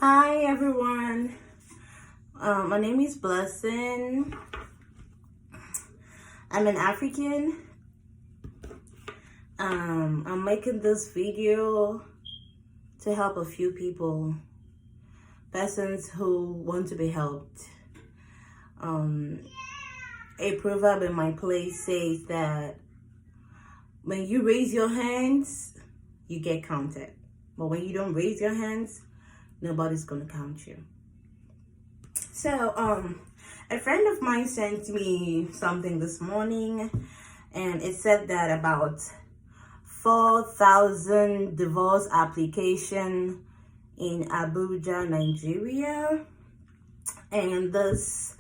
Hi everyone. My name is Blessing. I'm an African. I'm making this video to help a few people, persons who want to be helped. A proverb in my place says that when you raise your hands, you get counted. But when you don't raise your hands, nobody's gonna count you. So, a friend of mine sent me something this morning, and it said that about 4,000 divorce application in Abuja, Nigeria, and this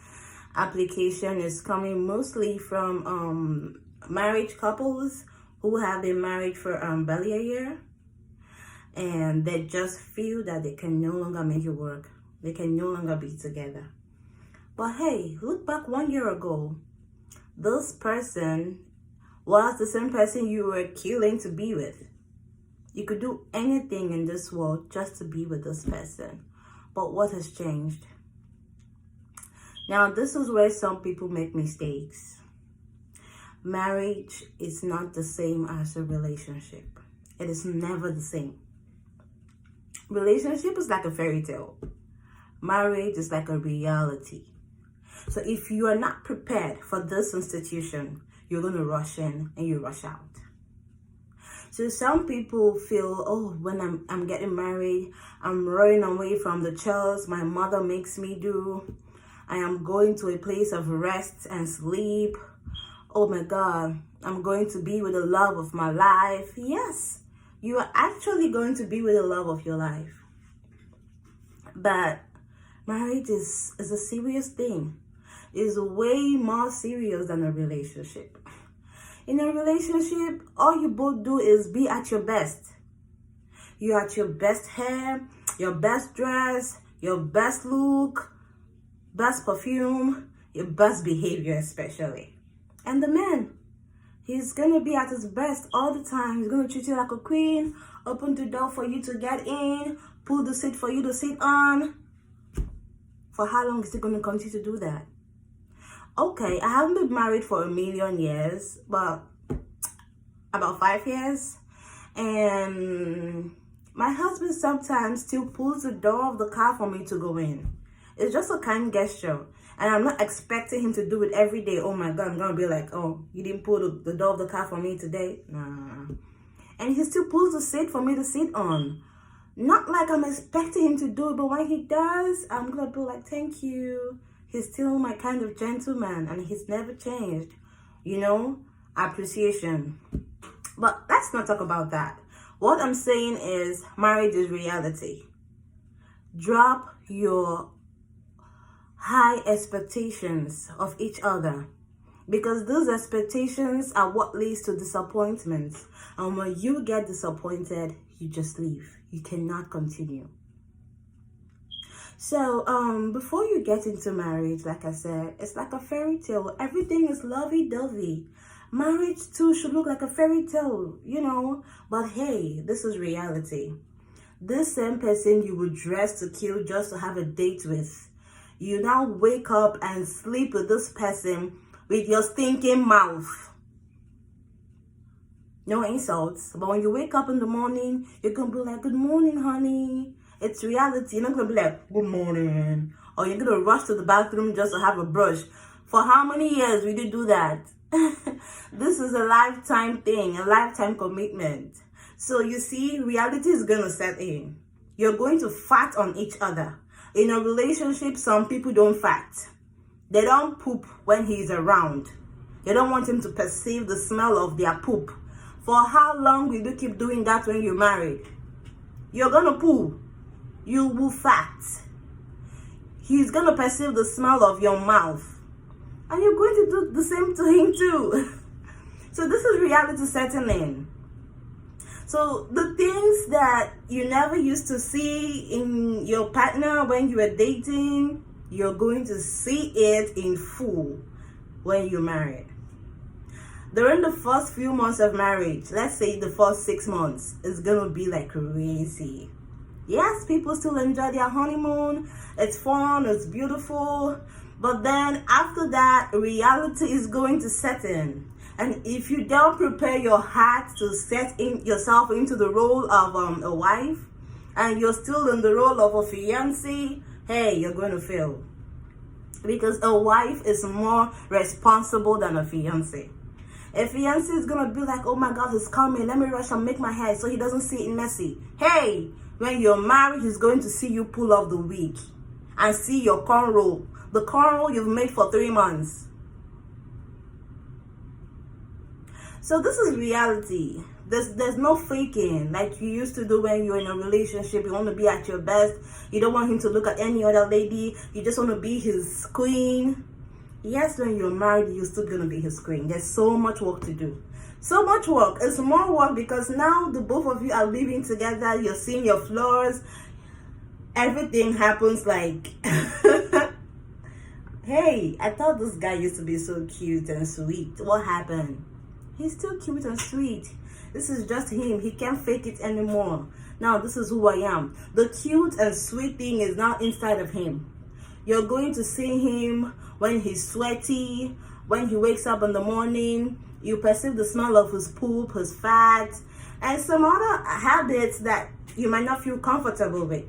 application is coming mostly from married couples who have been married for barely a year, and they just feel that they can no longer make it work. They can no longer be together. But hey, look back 1 year ago. This person was the same person you were killing to be with. You could do anything in this world just to be with this person. But what has changed? Now, this is where some people make mistakes. Marriage is not the same as a relationship. It is never the same. Relationship is like a fairy tale. Marriage is like a reality. So if you are not prepared for this institution, you're going to rush in and you rush out. So some people feel, oh, when I'm getting married, I'm running away from the chores my mother makes me do. I am going to a place of rest and sleep. Oh my God, I'm going to be with the love of my life. Yes, you are actually going to be with the love of your life. But marriage is a serious thing. It's way more serious than a relationship. In a relationship, all you both do is be at your best. You're at your best hair, your best dress, your best look, best perfume, your best behavior especially. And the man, he's going to be at his best all the time. He's going to treat you like a queen, open the door for you to get in, pull the seat for you to sit on. For how long is he going to continue to do that? Okay, I haven't been married for 1,000,000 years, but about 5 years. And my husband sometimes still pulls the door of the car for me to go in. It's just a kind gesture. And I'm not expecting him to do it every day. Oh my God, I'm going to be like, oh, you didn't pull the door of the car for me today? Nah. And he still pulls the seat for me to sit on. Not like I'm expecting him to do it, but when he does, I'm going to be like, thank you. He's still my kind of gentleman and he's never changed. You know, appreciation. But let's not talk about that. What I'm saying is marriage is reality. Drop your high expectations of each other, because those expectations are what leads to disappointments. And when you get disappointed, you just leave. You cannot continue. So before you get into marriage, like I said, it's like a fairy tale. Everything is lovey-dovey. Marriage too should look like a fairy tale, you know. But hey, this is reality. This same person you would dress to kill just to have a date with, you now wake up and sleep with this person with your stinking mouth. No insults, but when you wake up in the morning, you're going to be like, good morning, honey. It's reality. You're not going to be like, good morning. Or you're going to rush to the bathroom just to have a brush. For how many years will you do that? This is a lifetime thing, a lifetime commitment. So you see, reality is going to set in. You're going to fart on each other. In a relationship, some people don't fart. They don't poop when he's around. They don't want him to perceive the smell of their poop. For how long will you keep doing that when you're married? You're going to poo. You will fart. He's going to perceive the smell of your mouth. And you're going to do the same to him too. So this is reality setting in. So the things that you never used to see in your partner when you were dating, you're going to see it in full when you're married. During the first few months of marriage, let's say the first 6 months, it's going to be like crazy. Yes, people still enjoy their honeymoon. It's fun, it's beautiful. But then after that, reality is going to set in. And if you don't prepare your heart to set in yourself into the role of a wife, and you're still in the role of a fiancé, hey, you're going to fail. Because a wife is more responsible than a fiancé. A fiancé is going to be like, oh my God, he's coming. Let me rush and make my hair so he doesn't see it messy. Hey, when you're married, he's going to see you pull off the wig and see your cornrow. The cornrow you've made for 3 months. So this is reality. There's no faking like you used to do when you're in a relationship. You want to be at your best. You don't want him to look at any other lady. You just want to be his queen. Yes, when you're married, you're still going to be his queen. There's so much work to do. So much work. It's more work because now the both of you are living together. You're seeing your flaws. Everything happens like... Hey, I thought this guy used to be so cute and sweet. What happened? He's still cute and sweet. This is just him. He can't fake it anymore. Now, this is who I am. The cute and sweet thing is now inside of him. You're going to see him when he's sweaty, when he wakes up in the morning. You perceive the smell of his poop, his fat, and some other habits that you might not feel comfortable with.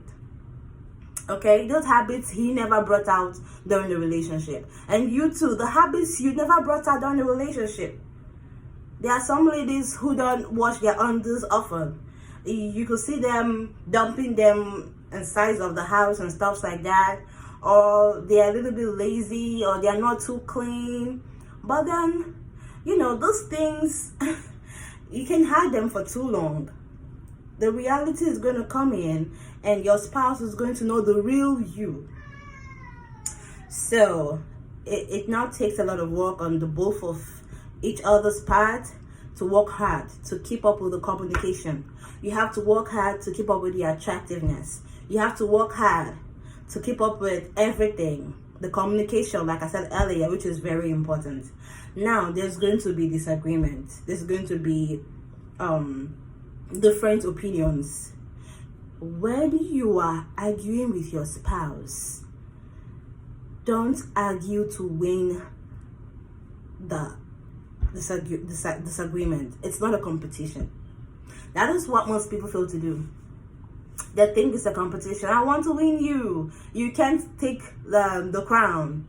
Okay, those habits he never brought out during the relationship. And you too, the habits you never brought out during the relationship. There are some ladies who don't wash their undies often. You could see them dumping them inside of the house and stuff like that. Or they're a little bit lazy, or they're not too clean. But then, you know, those things, you can hide them for too long. The reality is going to come in, and your spouse is going to know the real you. So, it now takes a lot of work on the both of each other's part to work hard to keep up with the communication. You have to work hard to keep up with the attractiveness. You have to work hard to keep up with everything. The communication, like I said earlier, which is very important. Now, there's going to be disagreement. There's going to be different opinions. When you are arguing with your spouse, don't argue to win the disagreement. It's not a competition. That is what most people fail to do. They think it's a competition. I want to win you. You can't take the crown.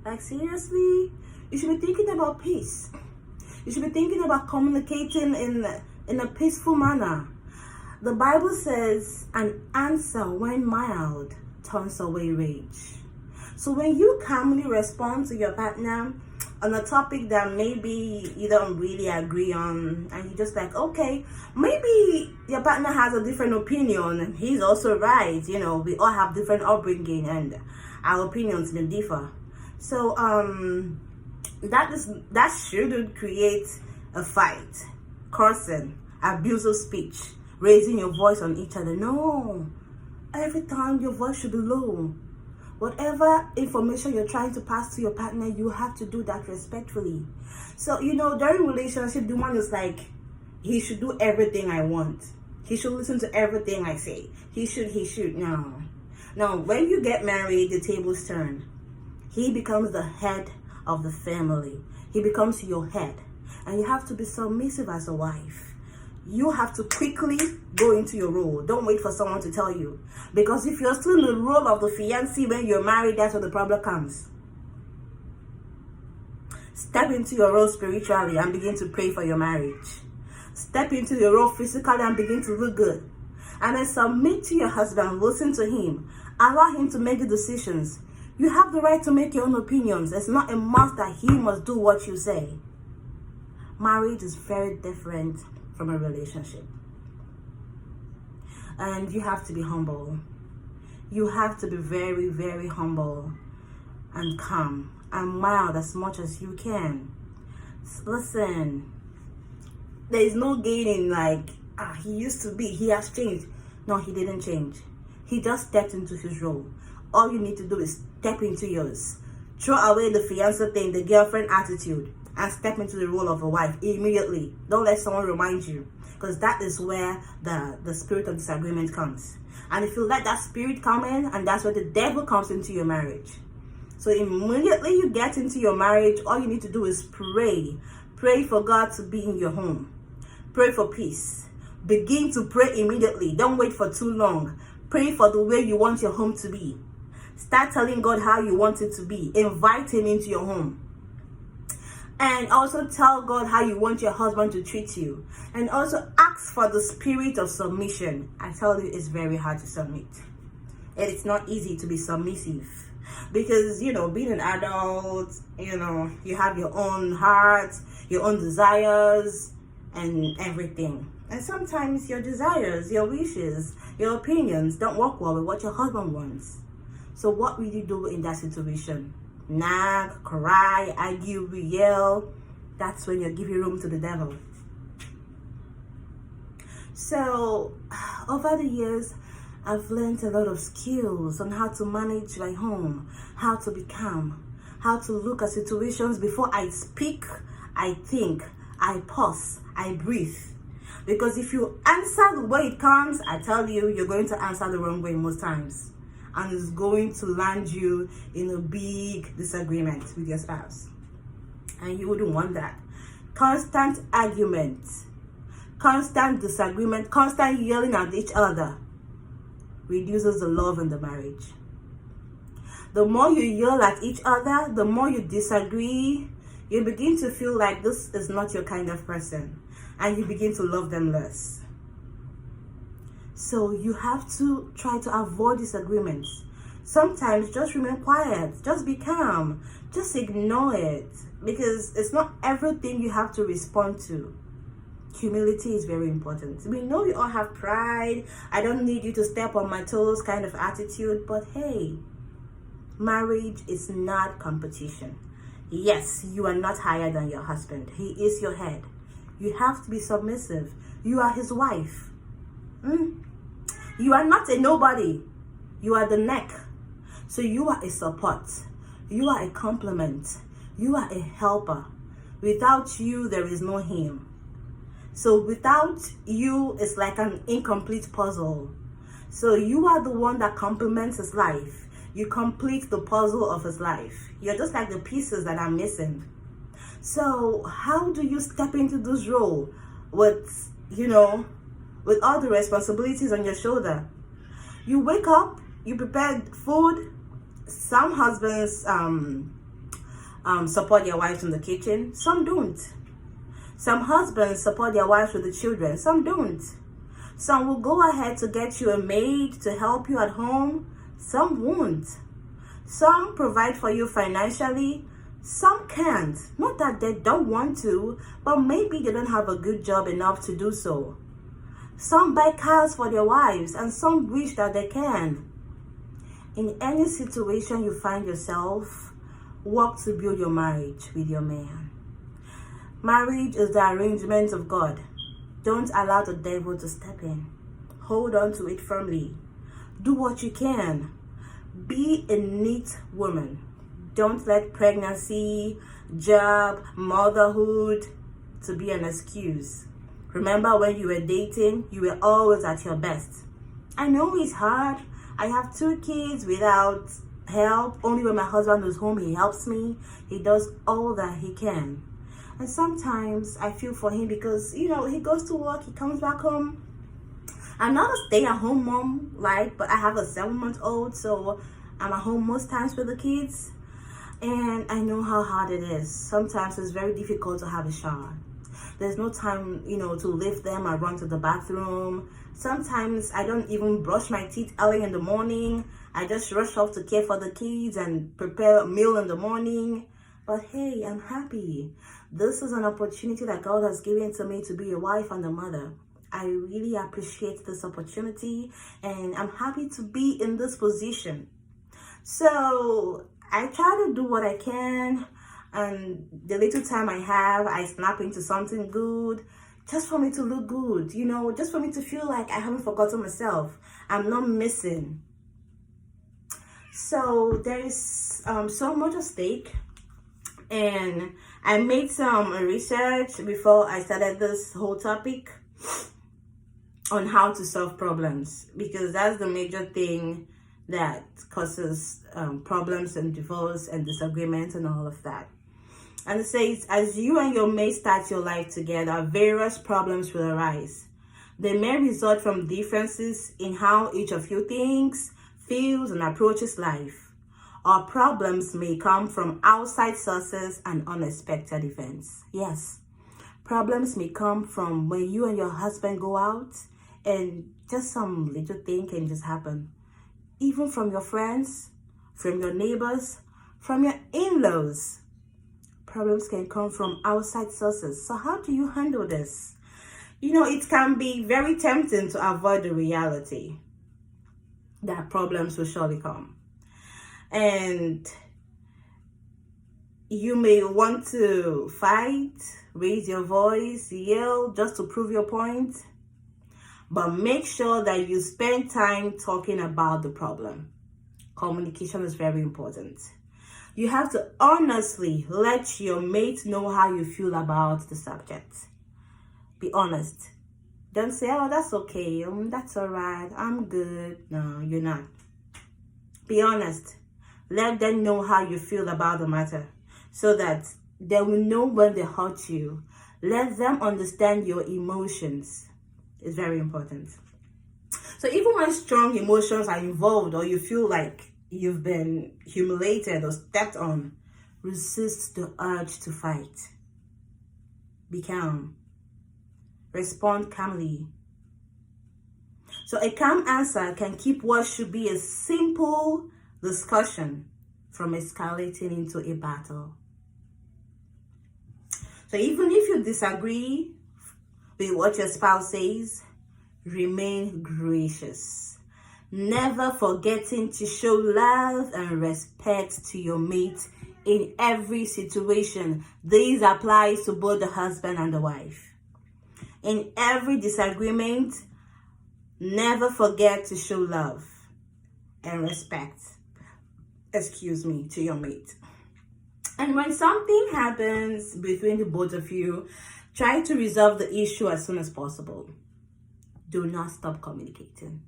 Like, seriously? You should be thinking about peace. You should be thinking about communicating in a peaceful manner. The Bible says, an answer when mild turns away rage. So when you calmly respond to your partner on a topic that maybe you don't really agree on, and you're just like, okay, maybe your partner has a different opinion, and he's also right. You know, we all have different upbringing, and our opinions may differ. So that shouldn't create a fight, cursing, abusive speech, raising your voice on each other. No, every time your voice should be low. Whatever information you're trying to pass to your partner, you have to do that respectfully. So, you know, during relationship, the one is like, he should do everything I want. He should listen to everything I say. He should. No. Now, when you get married, the tables turn. He becomes the head of the family. He becomes your head. And you have to be submissive as a wife. You have to quickly go into your role. Don't wait for someone to tell you. Because if you're still in the role of the fiancé when you're married, that's where the problem comes. Step into your role spiritually and begin to pray for your marriage. Step into your role physically and begin to look good. And then submit to your husband. Listen to him. Allow him to make the decisions. You have the right to make your own opinions. It's not a must that he must do what you say. Marriage is very different from a relationship. And you have to be humble. You have to be very, very humble and calm and mild as much as you can. Listen, there is no gaining like, he used to be, he has changed. No, he didn't change. He just stepped into his role. All you need to do is step into yours. Throw away the fiancé thing, the girlfriend attitude, and step into the role of a wife immediately. Don't let someone remind you. Because because that is where the spirit of disagreement comes. And if you let that spirit come in, and that's where the devil comes into your marriage. So immediately you get into your marriage, all you need to do is pray. Pray for God to be in your home. Pray for peace. Begin to pray immediately. Don't wait for too long. Pray for the way you want your home to be. Start telling God how you want it to be. Invite him into your home. And also tell God how you want your husband to treat you. And also ask for the spirit of submission. I tell you, it's very hard to submit. And it's not easy to be submissive. Because, being an adult, you have your own heart, your own desires, and everything. And sometimes your desires, your wishes, your opinions don't work well with what your husband wants. So what will you do in that situation? Nag, cry, argue, yell? That's when you're giving room to the devil. So, over the years, I've learned a lot of skills on how to manage my home, how to be calm, how to look at situations before I speak, I think, I pause, I breathe. Because if you answer the way it comes, I tell you, you're going to answer the wrong way most times. And it's going to land you in a big disagreement with your spouse. And you wouldn't want that. Constant argument, constant disagreement, constant yelling at each other reduces the love in the marriage. The more you yell at each other, the more you disagree, you begin to feel like this is not your kind of person. And you begin to love them less. So you have to try to avoid disagreements. Sometimes just remain quiet. Just be calm. Just ignore it. Because it's not everything you have to respond to. Humility is very important. We know we all have pride. I don't need you to step on my toes kind of attitude. But hey, marriage is not competition. Yes, you are not higher than your husband. He is your head. You have to be submissive. You are his wife. You are not a nobody. You are the neck. So you are a support. You are a complement. You are a helper. Without you, there is no him. So without you, it's like an incomplete puzzle. So you are the one that complements his life. You complete the puzzle of his life. You're just like the pieces that are missing. So how do you step into this role with, with all the responsibilities on your shoulder? You wake up, you prepare food. Some husbands support their wives in the kitchen. Some don't. Some husbands support their wives with the children. Some don't. Some will go ahead to get you a maid to help you at home. Some won't. Some provide for you financially. Some can't. Not that they don't want to, but maybe they don't have a good job enough to do so. Some buy cars for their wives, and some wish that they can. In any situation you find yourself, work to build your marriage with your man. Marriage is the arrangement of God. Don't allow the devil to step in. Hold on to it firmly. Do what you can. Be a neat woman. Don't let pregnancy, job, motherhood to be an excuse. Remember when you were dating, you were always at your best. I know it's hard. I have 2 kids without help. Only when my husband is home, he helps me. He does all that he can. And sometimes I feel for him because, he goes to work, he comes back home. I'm not a stay-at-home mom, but I have a 7-month-old, so I'm at home most times with the kids. And I know how hard it is. Sometimes it's very difficult to have a shower. There's no time, to lift them and run to the bathroom. Sometimes I don't even brush my teeth early in the morning. I just rush off to care for the kids and prepare a meal in the morning. But hey, I'm happy. This is an opportunity that God has given to me to be a wife and a mother. I really appreciate this opportunity, and I'm happy to be in this position. So I try to do what I can, and the little time I have, I snap into something good, just for me to look good, just for me to feel like I haven't forgotten myself. I'm not missing. So there is so much at stake, and I made some research before I started this whole topic. on how to solve problems, because that's the major thing that causes problems and divorce and disagreements and all of that. And it says, as you and your mate start your life together, various problems will arise. They may result from differences in how each of you thinks, feels, and approaches life. Or problems may come from outside sources and unexpected events. Yes, problems may come from when you and your husband go out and just some little thing can just happen. Even from your friends, from your neighbors, from your in-laws. Problems can come from outside sources. So how do you handle this? It can be very tempting to avoid the reality that problems will surely come. And you may want to fight, raise your voice, yell just to prove your point. But make sure that you spend time talking about the problem. Communication is very important. You have to honestly let your mate know how you feel about the subject. Be honest. Don't say, oh, that's okay. That's all right. I'm good. No, you're not. Be honest. Let them know how you feel about the matter so that they will know when they hurt you. Let them understand your emotions. It's very important. So even when strong emotions are involved or you feel like you've been humiliated or stepped on, resist the urge to fight. Be calm. Respond calmly. So a calm answer can keep what should be a simple discussion from escalating into a battle. So even if you disagree with what your spouse says, remain gracious. Never forgetting to show love and respect to your mate in every situation. This applies to both the husband and the wife. In every disagreement, never forget to show love and respect, to your mate. And when something happens between the both of you, try to resolve the issue as soon as possible. Do not stop communicating.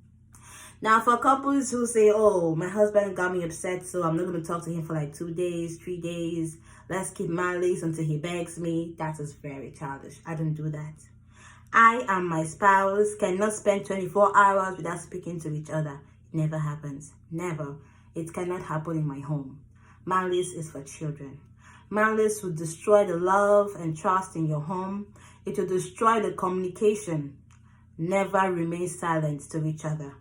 Now, for couples who say, oh, my husband got me upset, so I'm not going to talk to him for like 2 days, 3 days. Let's keep malice until he begs me. That is very childish. I don't do that. I and my spouse cannot spend 24 hours without speaking to each other. It never happens. Never. It cannot happen in my home. Malice is for children. Malice will destroy the love and trust in your home. It will destroy the communication. Never remain silent to each other.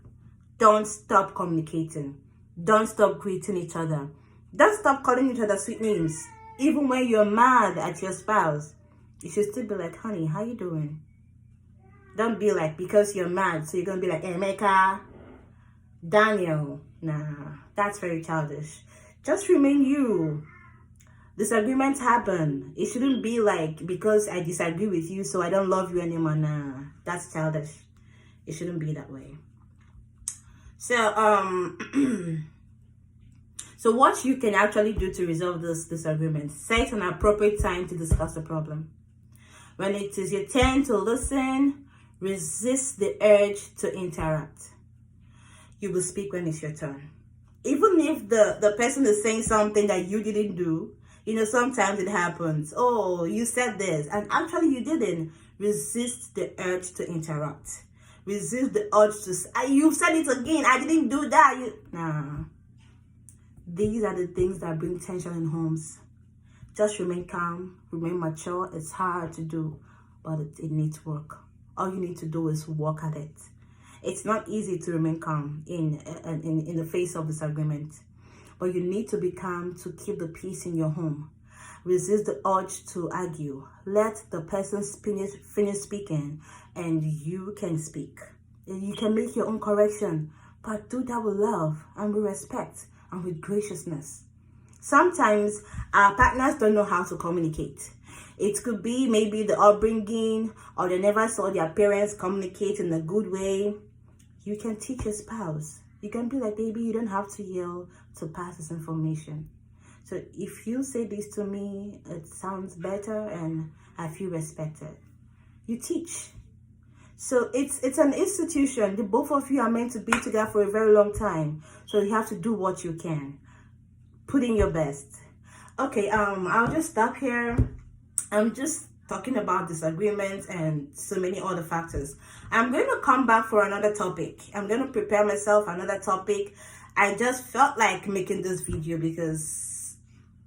Don't stop communicating. Don't stop greeting each other. Don't stop calling each other sweet names. Even when you're mad at your spouse, you should still be like, honey, how you doing? Don't be like, because you're mad, so you're going to be like, Emeka, Daniel. Nah, that's very childish. Just remain you. Disagreements happen. It shouldn't be like, because I disagree with you, so I don't love you anymore. Nah, that's childish. It shouldn't be that way. So, so what you can actually do to resolve this disagreement, set an appropriate time to discuss the problem. When it is your turn to listen, resist the urge to interrupt. You will speak when it's your turn. Even if the person is saying something that you didn't do, sometimes it happens. Oh, you said this, and actually you didn't. Resist the urge to interrupt. Resist the urge to say, you said it again, I didn't do that. Nah. These are the things that bring tension in homes. Just remain calm, remain mature. It's hard to do, but it needs work. All you need to do is work at it. It's not easy to remain calm in the face of disagreement, but you need to be calm to keep the peace in your home. Resist the urge to argue. Let the person finish speaking and you can speak. You can make your own correction, but do that with love and with respect and with graciousness. Sometimes our partners don't know how to communicate. It could be maybe the upbringing, or they never saw their parents communicate in a good way. You can teach your spouse. You can be like, baby, you don't have to yell to pass this information. So if you say this to me, it sounds better and I feel respected. You teach. So it's an institution. The both of you are meant to be together for a very long time. So you have to do what you can. Put in your best. Okay, I'll just stop here. I'm just talking about disagreements and so many other factors. I'm going to come back for another topic. I'm going to prepare myself another topic. I just felt like making this video because,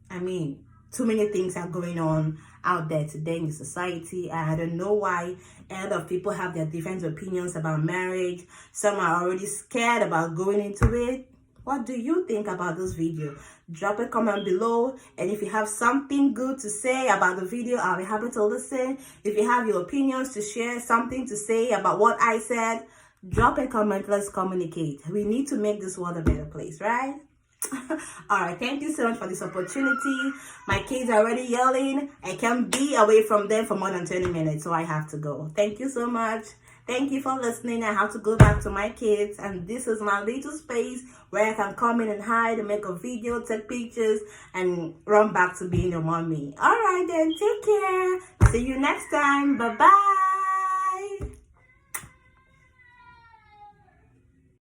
I mean, too many things are going on out there today in society. I don't know why a lot of people have their different opinions about marriage. Some are already scared about going into it. What do you think about this video? Drop a comment below, and if you have something good to say about the video, I'll be happy to listen. If you have your opinions to share, something to say about what I said, drop a comment. Let's communicate. We need to make this world a better place, right? All right, thank you so much for this opportunity. My kids are already yelling. I can't be away from them for more than 20 minutes, so I have to go. Thank you so much. Thank you for listening. I have to go back to my kids, and this is my little space where I can come in and hide and make a video, take pictures, and run back to being a mommy. All right then, take care. See you next time. Bye-bye.